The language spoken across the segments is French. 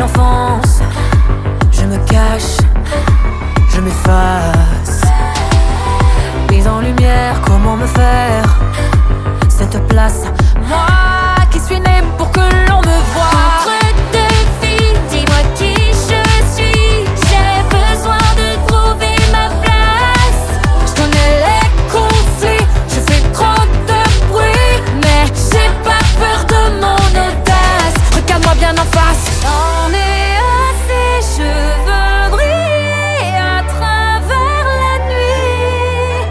l'enfance. Je me cache, je m'efface. Mise en lumière, comment me faire cette place? Moi qui suis née pour que l'on me voie. Entre deux filles, dis-moi qui je suis. J'ai besoin de trouver ma place. Je connais les conflits, je fais trop de bruit, mais j'ai pas peur de mon audace. Regarde-moi bien en face. J'en ai assez, je veux briller à travers la nuit.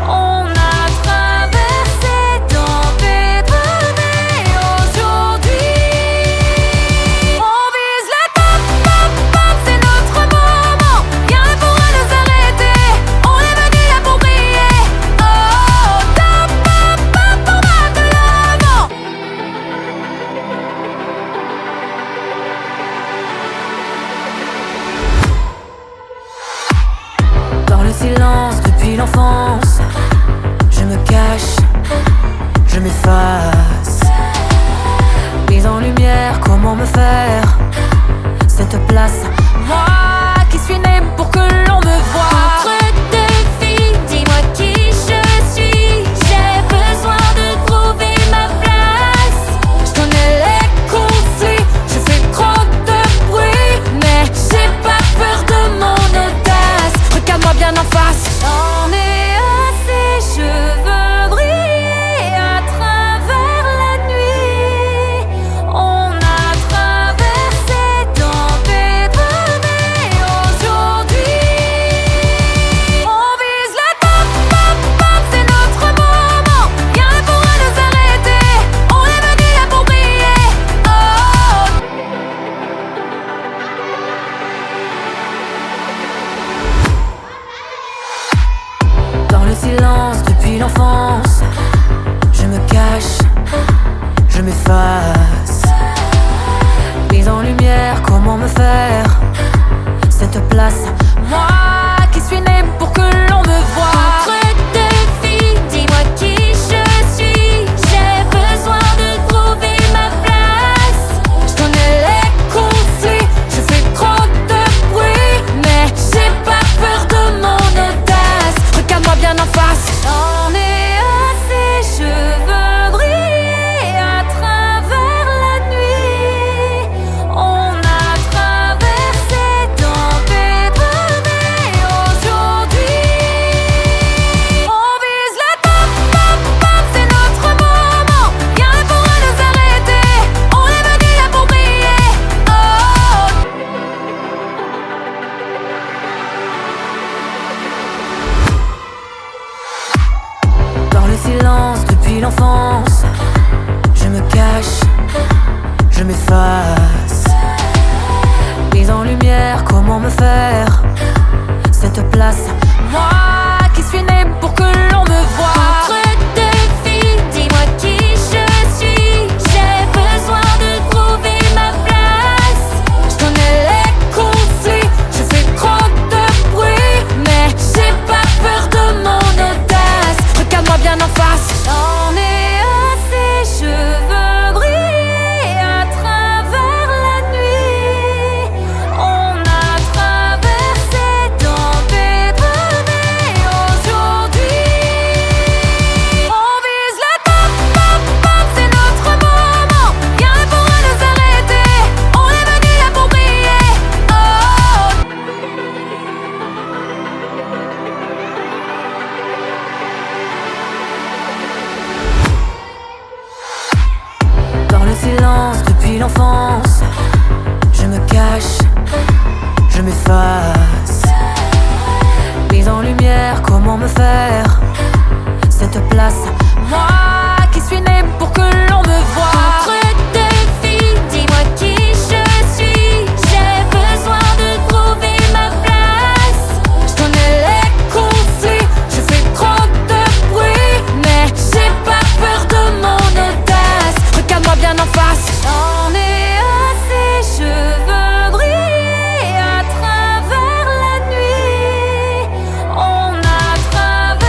On a traversé tempêtes, mais aujourd'hui on vise la top, top, top, c'est notre moment. Rien ne pourra nous arrêter, on est venu là pour briller. Oh, top, top, top, on va de l'avant. Dans le silence depuis l'enfance, je me cache, je m'efface. Mise en lumière, comment me faire cette place? Moi qui suis née pour que l'on me voie. Entre deux filles, dis-moi qui je suis. J'ai besoin de trouver ma place. Je connais les conflits, je fais trop de bruit, mais j'ai pas peur de mon audace. Regarde-moi bien en face. J'en ai assez, je veux briller à travers la nuit. On a traversé tempêtes, mais aujourd'hui on vise la top, top, top, c'est notre moment. Rien ne pourra nous arrêter, on est venu là pour briller. Oh, Dans le silence depuis l'enfance, je me cache, je m'efface. Mise en lumière, comment me faire cette place? Moi qui suis née pour que l'on me voie. entre deux filles, dis-moi qui je suis. J'ai besoin de trouver ma place. Je connais les conflits, je fais trop de bruit, mais j'ai pas peur de mon audace. Regarde-moi bien en face. J'en ai assez, je veux briller à travers la nuit. On a traversé tempêtes, mais aujourd'hui on vise la top, top, top, c'est notre moment. Rien ne pourra nous arrêter, on est venu là pour briller. Oh, Dans le silence depuis l'enfance, je me cache, je m'efface. Mise en lumière, comment me faire cette place? Moi qui suis née pour que l'on me voie. entre deux filles, dis-moi qui je suis. J'ai besoin de trouver ma place. Je connais les conflits, je fais trop de bruit, mais j'ai pas peur de mon audace. Regarde-moi bien en face. J'en ai assez, je veux briller à travers la nuit. On a traversé tempêtes, mais aujourd'hui on vise la top, top, top, c'est notre moment. Rien ne pourra nous arrêter, on est venu là pour briller. Oh, Dans le silence depuis l'enfance, je me cache, je m'efface. Mise en lumière, comment me faire cette place? Moi qui suis née pour que l'on me voie. entre deux filles, dis-moi qui je suis. J'ai besoin de trouver ma place. Je connais les conflits, je fais trop de bruit, mais j'ai pas peur de mon audace. Regarde-moi bien en face. J'en ai assez, je veux briller à travers la nuit. On a traversé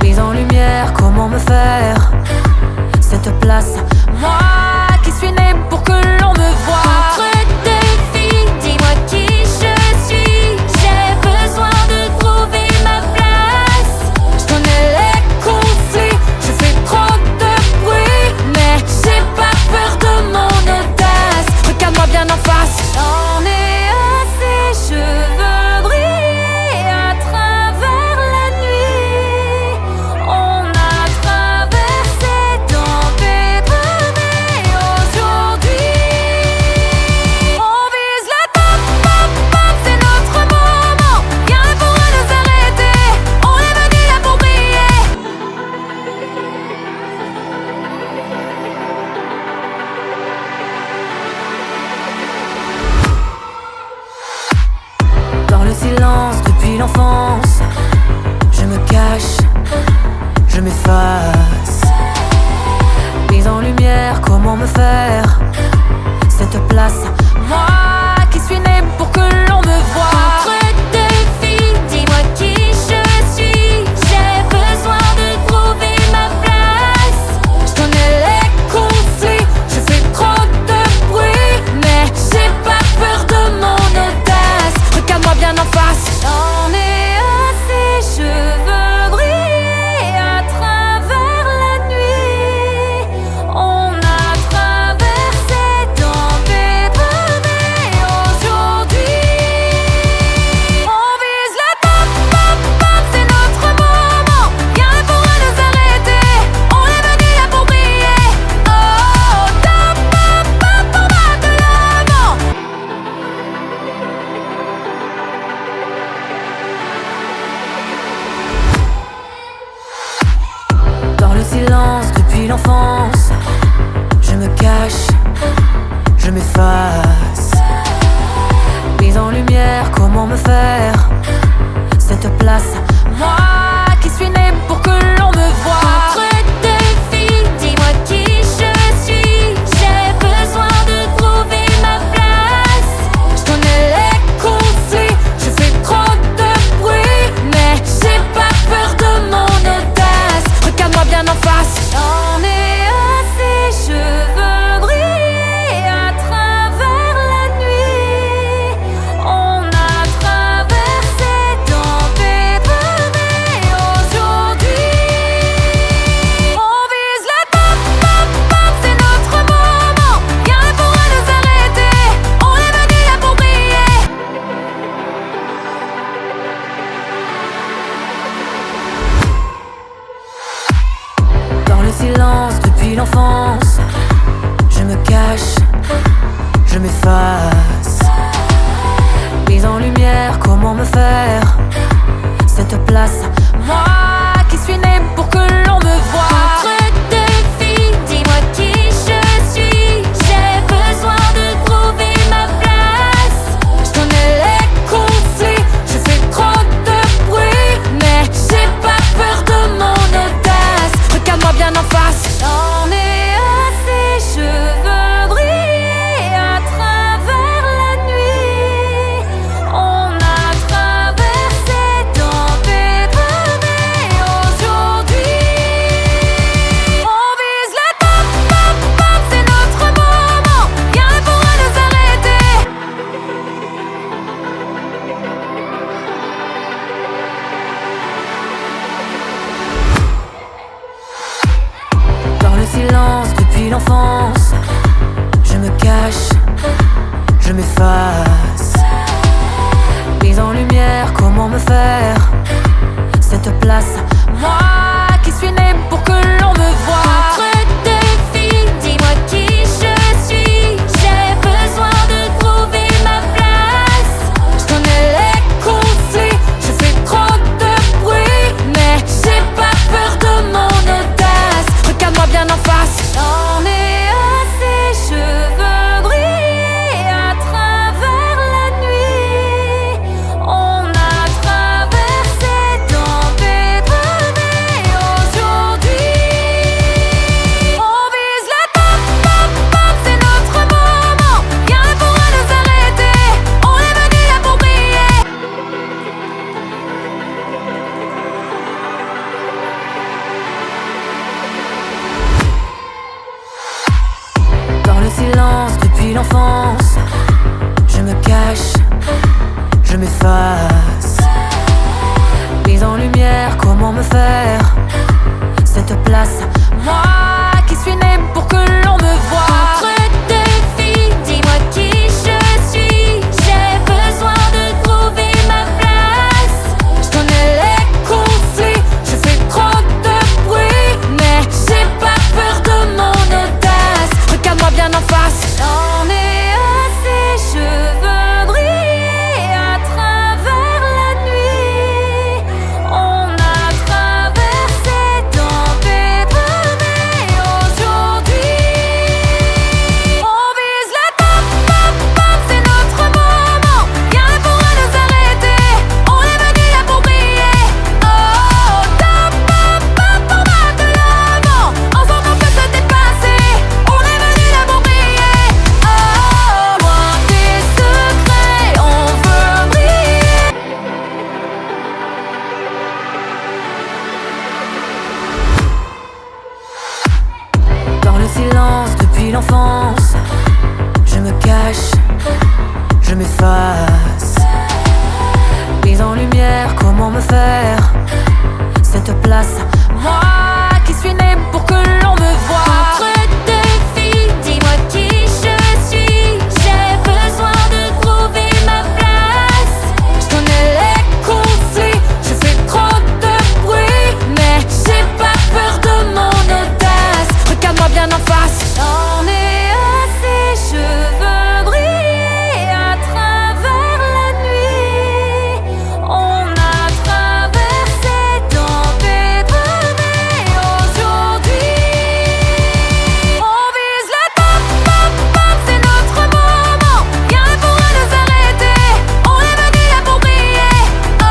Mise en lumière, comment me faire cette place? Moi qui suis née pour que l'on me voie. Entre deux filles, dis-moi qui je suis. J'ai besoin de trouver ma place. Je connais les conflits, je fais trop de bruit, mais j'ai pas peur de mon audace. Regarde-moi bien en face. J'en ai assez, je veux briller à travers la nuit. On a traversé tempêtes, mais aujourd'hui on vise le top, pop, pop, c'est notre moment. Rien ne pourra nous arrêter, on est venu là pour briller. Dans le silence depuis l'enfance, je me cache, je m'efface. Mise en lumière, comment me faire cette place? Moi qui suis née pour que l'on me voie. Entre deux filles, dis-moi qui je suis. J'ai besoin de trouver ma place. Je connais les conflits, je fais trop de bruit, mais j'ai pas peur de mon audace. Regarde-moi bien en face. J'en ai assez, je veux briller à travers la nuit. On a traversé tempêtes, mais aujourd'hui on vise le top, pop, pop, c'est notre moment. Rien ne pourra nous arrêter, on est venu là pour briller. Oh, top, pop, pop, on va de l'avant. Dans le silence depuis l'enfance, je me cache, je m'efface. Mise en lumière, comment me faire cette place? Moi qui suis née pour que l'on me voie. Entre deux filles, dis-moi qui je suis. J'ai besoin de trouver ma place. Je connais les conflits, je fais trop de bruit, mais j'ai pas peur de mon audace. Regarde-moi bien en face. J'en ai assez, je veux briller à travers la nuit. On a traversé tempêtes, mais aujourd'hui on vise le top, pop, pop, c'est notre moment. Rien ne pourra nous arrêter, on est venu là pour briller. Dans le silence depuis l'enfance, je me cache, je m'efface. Mise en lumière, comment me faire cette place? Moi qui suis née pour que l'on me voie. Entre deux filles, dis-moi qui je suis. J'ai besoin de trouver ma place. Je connais les conflits, je fais trop de bruit, mais j'ai pas peur de mon audace. Regarde-moi bien en face. J'en ai assez, je veux briller à travers la nuit. On a traversé tempêtes, mais aujourd'hui on vise le top, pop, pop, c'est notre moment. Rien ne pourra nous arrêter. Dans le silence depuis l'enfance, je me cache, je m'efface. Mise en lumière, comment me faire cette place? Moi qui suis née pour que l'on me voie. Entre deux filles, dis-moi qui je suis. J'ai besoin de trouver ma place. Je connais les conflits, je fais trop de bruit, mais j'ai pas peur de mon audace. Regarde-moi bien en face. J'en ai assez, je veux briller à travers la nuit. On a traversé tempêtes, mais aujourd'hui depuis l'enfance. Je me cache, je m'efface. Mise en lumière, comment me faire cette place? Moi qui suis née pour que l'on me voie. Entre deux filles, dis-moi qui je suis. J'ai besoin de trouver ma place. Je connais les conflits, je fais trop de bruit, mais j'ai pas peur de mon audace. Regarde-moi bien en face. J'en ai assez, je veux briller à travers la nuit. On a traversé tempêtes, mais aujourd'hui on vise le top, top, top, c'est notre moment. Rien ne pourra nous arrêter, on est venu là pour briller. Oh, top, top, top, on va de l'avant. Ensemble on peut se dépasser, on est venu là pour briller. Oh, loin des secrets, on veut briller. Dans le silence depuis l'enfance, je me cache, je m'efface. Mise en lumière, comment me faire cette place? Moi qui suis née pour que l'on me voie. Entre deux filles, dis-moi qui je suis. J'ai besoin de trouver ma place. Je connais les conflits, je fais trop de bruit, mais j'ai pas peur de mon audace. Regarde-moi bien en face. J'en ai assez, je veux briller à travers la nuit. On a traversé tempêtes, mais aujourd'hui on vise le top, top, top, c'est notre moment. Rien ne pourra nous arrêter, on est venu là pour briller. Oh,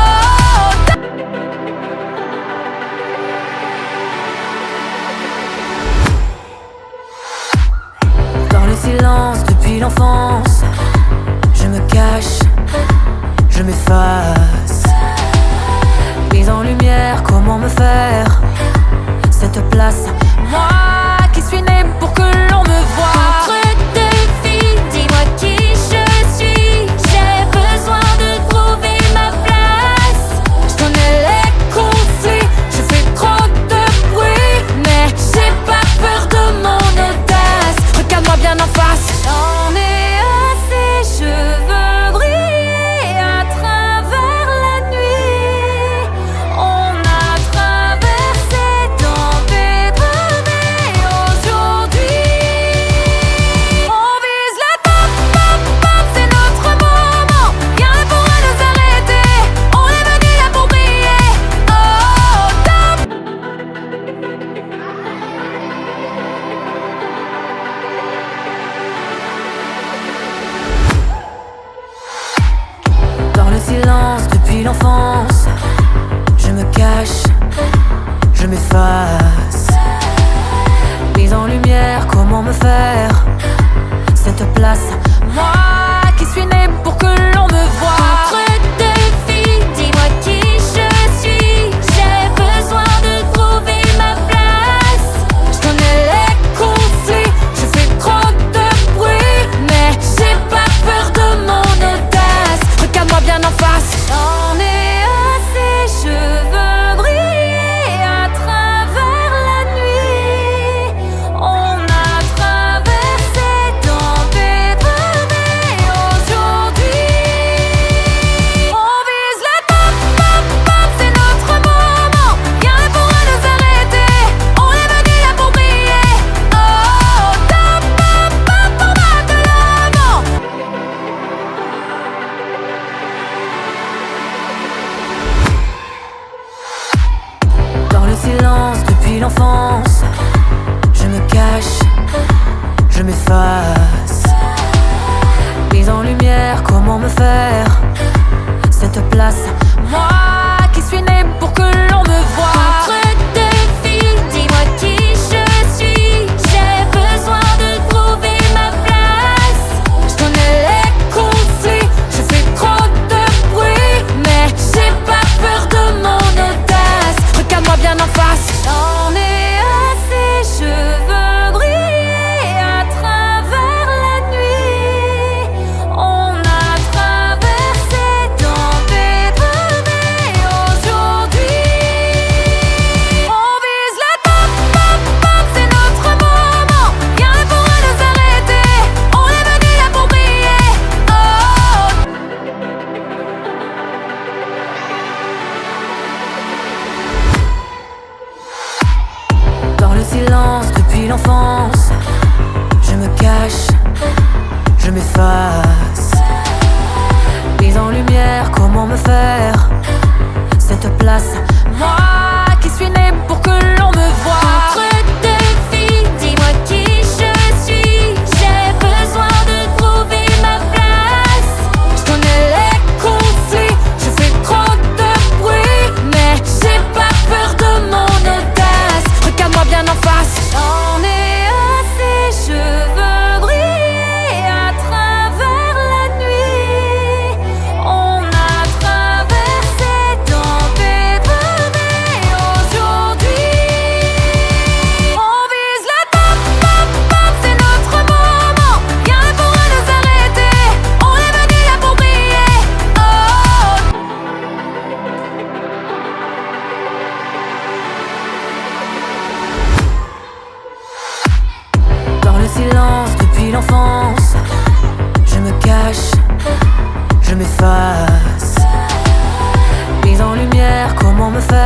Dans le silence depuis l'enfance, je me cache, je m'efface. Mise en lumière, comment me faire cette place? Moi qui suis née pour que l'on me voie. Entre deux filles, dis-moi qui je suis. J'ai besoin de trouver ma place. Je connais les conflits, je fais trop de bruit, mais j'ai pas peur de mon audace. Regarde-moi bien en face. J'en ai assez, je veux briller à travers la nuit. On a traversé tempêtes, mais aujourd'hui on vise le top, top, top, c'est notre moment. Rien ne pourra nous arrêter, on est venu là pour briller. Oh, top. Dans le silence depuis l'enfance, je me cache, je m'efface. Mise en lumière, comment me faire cette place? Moi qui suis née pour que l'on me voie. Entre deux filles, dis-moi qui je suis. J'ai besoin de trouver ma place. Je connais les conflits, je fais trop de bruit, mais j'ai pas peur de mon audace. Regarde-moi bien en face. J'en ai assez, je veux briller à travers la nuit. On a traversé tempêtes, mais aujourd'hui on vise le top, top, top, c'est notre moment. Rien ne pourra nous arrêter, on est venu là pour briller. Oh, top, top, top, on va de l'avant. Dans le silence depuis l'enfance, je me cache, je m'efface. Mise en lumière, comment me faire cette place? Moi qui suis née pour que l'on me voie. Entre deux filles, dis-moi qui je suis. J'ai besoin de trouver ma place. Je connais les conflits, je fais trop de bruit, mais j'ai pas peur de mon audace. Regarde-moi bien en face. J'en ai assez, je veux briller à travers la nuit. silence depuis l'enfance. Je me cache, je m'efface. Mise en lumière, comment me faire cette place? Moi qui suis née pour que l'on me voie. Entre deux filles, dis-moi qui je suis. J'ai besoin de trouver ma place. Je connais les conflits, je fais trop de bruit, mais j'ai pas peur de mon audace. Regarde-moi bien en face. J'en ai assez, je veux briller à travers la nuit. On a traversé tempêtes, mais aujourd'hui on vise le top, top, top, c'est notre moment. Rien ne pourra nous arrêter, on est venu là pour briller. Oh. Dans le silence depuis l'enfance, je me cache, je m'efface. Mise en lumière, comment me faire